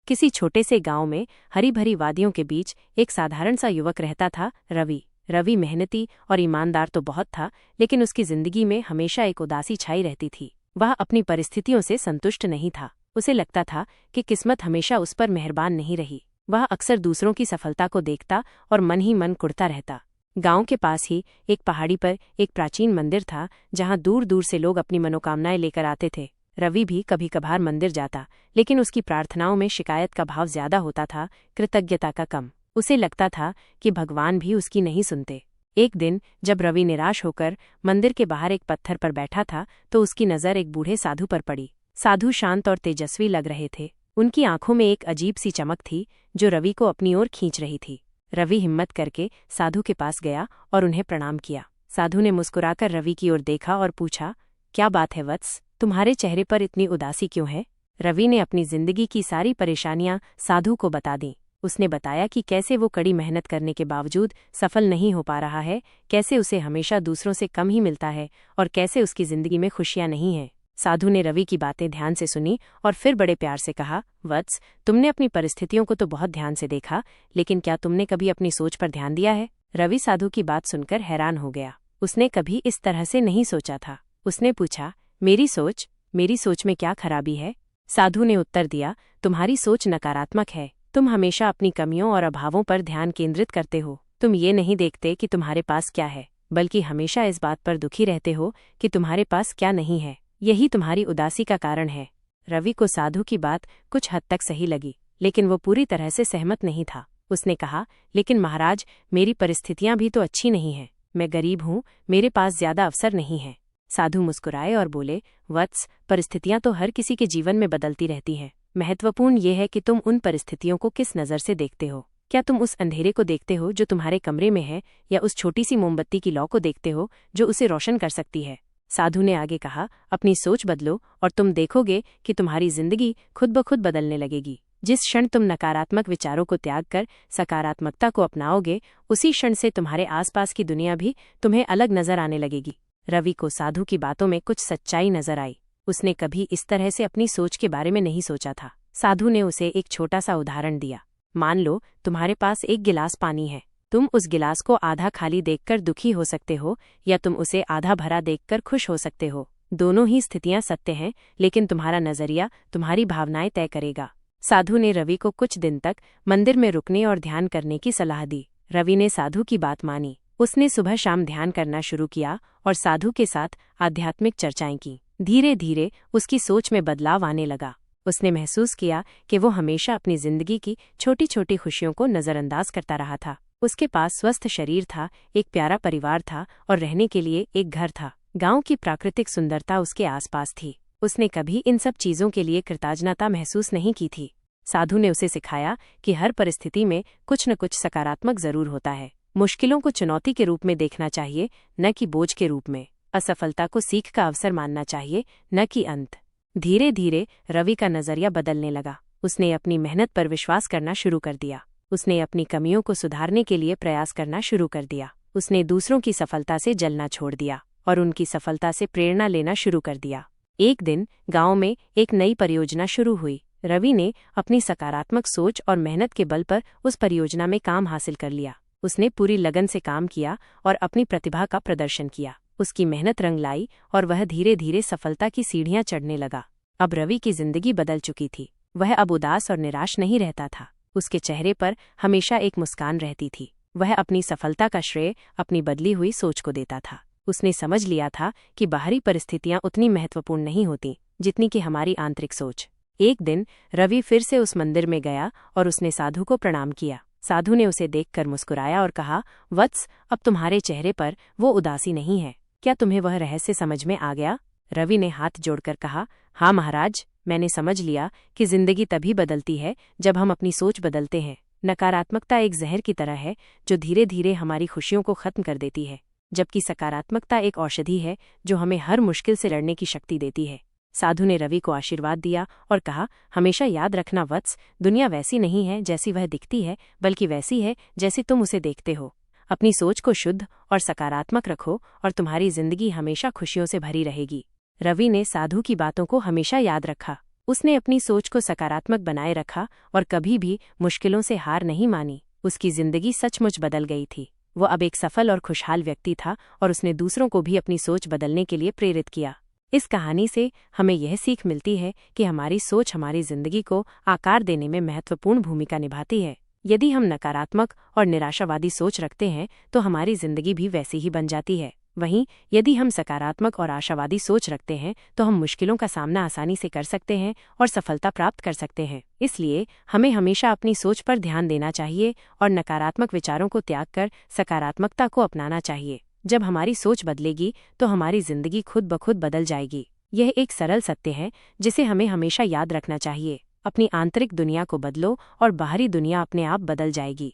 किसी छोटे से गांव में हरी भरी वादियों के बीच एक साधारण सा युवक रहता था, रवि। रवि मेहनती और ईमानदार तो बहुत था, लेकिन उसकी जिंदगी में हमेशा एक उदासी छाई रहती थी। वह अपनी परिस्थितियों से संतुष्ट नहीं था। उसे लगता था कि किस्मत हमेशा उस पर मेहरबान नहीं रही। वह अक्सर दूसरों की सफलता को देखता और मन ही मन कुढ़ता रहता। गांव के पास ही एक पहाड़ी पर एक प्राचीन मंदिर था, जहां दूर दूर से लोग अपनी मनोकामनाएं लेकर आते थे। रवि भी कभी कभार मंदिर जाता, लेकिन उसकी प्रार्थनाओं में शिकायत का भाव ज्यादा होता था, कृतज्ञता का कम। उसे लगता था कि भगवान भी उसकी नहीं सुनते। एक दिन जब रवि निराश होकर मंदिर के बाहर एक पत्थर पर बैठा था, तो उसकी नज़र एक बूढ़े साधु पर पड़ी। साधु शांत और तेजस्वी लग रहे थे। उनकी आंखों में एक अजीब सी चमक थी, जो रवि को अपनी ओर खींच रही थी। रवि हिम्मत करके साधु के पास गया और उन्हें प्रणाम किया। साधु ने मुस्कुराकर रवि की ओर देखा और पूछा, क्या बात है वत्स, तुम्हारे चेहरे पर इतनी उदासी क्यों है? रवि ने अपनी जिंदगी की सारी परेशानियां साधु को बता दी। उसने बताया कि कैसे वो कड़ी मेहनत करने के बावजूद सफल नहीं हो पा रहा है, कैसे उसे हमेशा दूसरों से कम ही मिलता है और कैसे उसकी जिंदगी में खुशियां नहीं हैं। साधु ने रवि की बातें ध्यान से सुनी और फिर बड़े प्यार से कहा, वत्स, तुमने अपनी परिस्थितियों को तो बहुत ध्यान से देखा, लेकिन क्या तुमने कभी अपनी सोच पर ध्यान दिया है? रवि साधु की बात सुनकर हैरान हो गया। उसने कभी इस तरह से नहीं सोचा था। उसने पूछा, मेरी सोच में क्या खराबी है? साधु ने उत्तर दिया, तुम्हारी सोच नकारात्मक है। तुम हमेशा अपनी कमियों और अभावों पर ध्यान केंद्रित करते हो। तुम ये नहीं देखते कि तुम्हारे पास क्या है, बल्कि हमेशा इस बात पर दुखी रहते हो कि तुम्हारे पास क्या नहीं है। यही तुम्हारी उदासी का कारण है। रवि को साधु की बात कुछ हद तक सही लगी, लेकिन वो पूरी तरह से सहमत नहीं था। उसने कहा, लेकिन महाराज, मेरी परिस्थितियां भी तो अच्छी नहीं हैं। मैं गरीब हूँ, मेरे पास ज्यादा अवसर नहीं है। साधु मुस्कुराए और बोले, वत्स, परिस्थितियां तो हर किसी के जीवन में बदलती रहती हैं। महत्वपूर्ण ये है कि तुम उन परिस्थितियों को किस नज़र से देखते हो। क्या तुम उस अंधेरे को देखते हो जो तुम्हारे कमरे में है, या उस छोटी सी मोमबत्ती की लौ को देखते हो जो उसे रोशन कर सकती है? साधु ने आगे कहा, अपनी सोच बदलो और तुम देखोगे कि तुम्हारी जिंदगी खुद ब खुद बदलने लगेगी। जिस क्षण तुम नकारात्मक विचारों को त्याग कर सकारात्मकता को अपनाओगे, उसी क्षण से तुम्हारे आसपास की दुनिया भी तुम्हें अलग नजर आने लगेगी। रवि को साधु की बातों में कुछ सच्चाई नजर आई। उसने कभी इस तरह से अपनी सोच के बारे में नहीं सोचा था। साधु ने उसे एक छोटा सा उदाहरण दिया। मान लो तुम्हारे पास एक गिलास पानी है। तुम उस गिलास को आधा खाली देखकर दुखी हो सकते हो, या तुम उसे आधा भरा देखकर खुश हो सकते हो। दोनों ही स्थितियां सत्य हैं, लेकिन तुम्हारा नजरिया, तुम्हारी भावनाएं तय करेगा। साधु ने रवि को कुछ दिन तक मंदिर में रुकने और ध्यान करने की सलाह दी। रवि ने साधु की बात मानी। उसने सुबह शाम ध्यान करना शुरू किया और साधु के साथ आध्यात्मिक चर्चाएं की। धीरे धीरे उसकी सोच में बदलाव आने लगा। उसने महसूस किया कि वो हमेशा अपनी जिंदगी की छोटी छोटी खुशियों को नजरअंदाज करता रहा था। उसके पास स्वस्थ शरीर था, एक प्यारा परिवार था और रहने के लिए एक घर था। गांव की प्राकृतिक सुंदरता उसके आसपास थी। उसने कभी इन सब चीजों के लिए कृतज्ञता महसूस नहीं की थी। साधु ने उसे सिखाया कि हर परिस्थिति में कुछ न कुछ सकारात्मक जरूर होता है। मुश्किलों को चुनौती के रूप में देखना चाहिए, न कि बोझ के रूप में। असफलता को सीख का अवसर मानना चाहिए, न कि अंत। धीरे धीरे रवि का नजरिया बदलने लगा। उसने अपनी मेहनत पर विश्वास करना शुरू कर दिया। उसने अपनी कमियों को सुधारने के लिए प्रयास करना शुरू कर दिया। उसने दूसरों की सफलता से जलना छोड़ दिया और उनकी सफलता से प्रेरणा लेना शुरू कर दिया। एक दिन गांव में एक नई परियोजना शुरू हुई। रवि ने अपनी सकारात्मक सोच और मेहनत के बल पर उस परियोजना में काम हासिल कर लिया। उसने पूरी लगन से काम किया और अपनी प्रतिभा का प्रदर्शन किया। उसकी मेहनत रंग लाई और वह धीरे धीरे सफलता की सीढ़ियां चढ़ने लगा। अब रवि की जिंदगी बदल चुकी थी। वह अब उदास और निराश नहीं रहता था। उसके चेहरे पर हमेशा एक मुस्कान रहती थी। वह अपनी सफलता का श्रेय अपनी बदली हुई सोच को देता था। उसने समझ लिया था कि बाहरी परिस्थितियां उतनी महत्वपूर्ण नहीं होती जितनी कि हमारी आंतरिक सोच। एक दिन रवि फिर से उस मंदिर में गया और उसने साधु को प्रणाम किया। साधु ने उसे देखकर मुस्कुराया और कहा, वत्स, अब तुम्हारे चेहरे पर वो उदासी नहीं है। क्या तुम्हें वह रहस्य समझ में आ गया? रवि ने हाथ जोड़कर कहा, हाँ महाराज, मैंने समझ लिया कि जिंदगी तभी बदलती है जब हम अपनी सोच बदलते हैं। नकारात्मकता एक जहर की तरह है जो धीरे धीरे हमारी खुशियों को खत्म कर देती है, जबकि सकारात्मकता एक औषधि है जो हमें हर मुश्किल से लड़ने की शक्ति देती है। साधु ने रवि को आशीर्वाद दिया और कहा, हमेशा याद रखना वत्स, दुनिया वैसी नहीं है जैसी वह दिखती है, बल्कि वैसी है जैसी तुम उसे देखते हो। अपनी सोच को शुद्ध और सकारात्मक रखो और तुम्हारी जिंदगी हमेशा खुशियों से भरी रहेगी। रवि ने साधु की बातों को हमेशा याद रखा। उसने अपनी सोच को सकारात्मक बनाए रखा और कभी भी मुश्किलों से हार नहीं मानी। उसकी जिंदगी सचमुच बदल गई थी। वो अब एक सफल और खुशहाल व्यक्ति था और उसने दूसरों को भी अपनी सोच बदलने के लिए प्रेरित किया। इस कहानी से हमें यह सीख मिलती है कि हमारी सोच हमारी जिंदगी को आकार देने में महत्वपूर्ण भूमिका निभाती है। यदि हम नकारात्मक और निराशावादी सोच रखते हैं तो हमारी जिंदगी भी वैसी ही बन जाती है। वहीं यदि हम सकारात्मक और आशावादी सोच रखते हैं तो हम मुश्किलों का सामना आसानी से कर सकते हैं और सफलता प्राप्त कर सकते हैं। इसलिए हमें हमेशा अपनी सोच पर ध्यान देना चाहिए और नकारात्मक विचारों को त्याग कर सकारात्मकता को अपनाना चाहिए। जब हमारी सोच बदलेगी तो हमारी जिंदगी खुद ब खुद बदल जाएगी। यह एक सरल सत्य है जिसे हमें हमेशा याद रखना चाहिए। अपनी आंतरिक दुनिया को बदलो और बाहरी दुनिया अपने आप बदल जाएगी।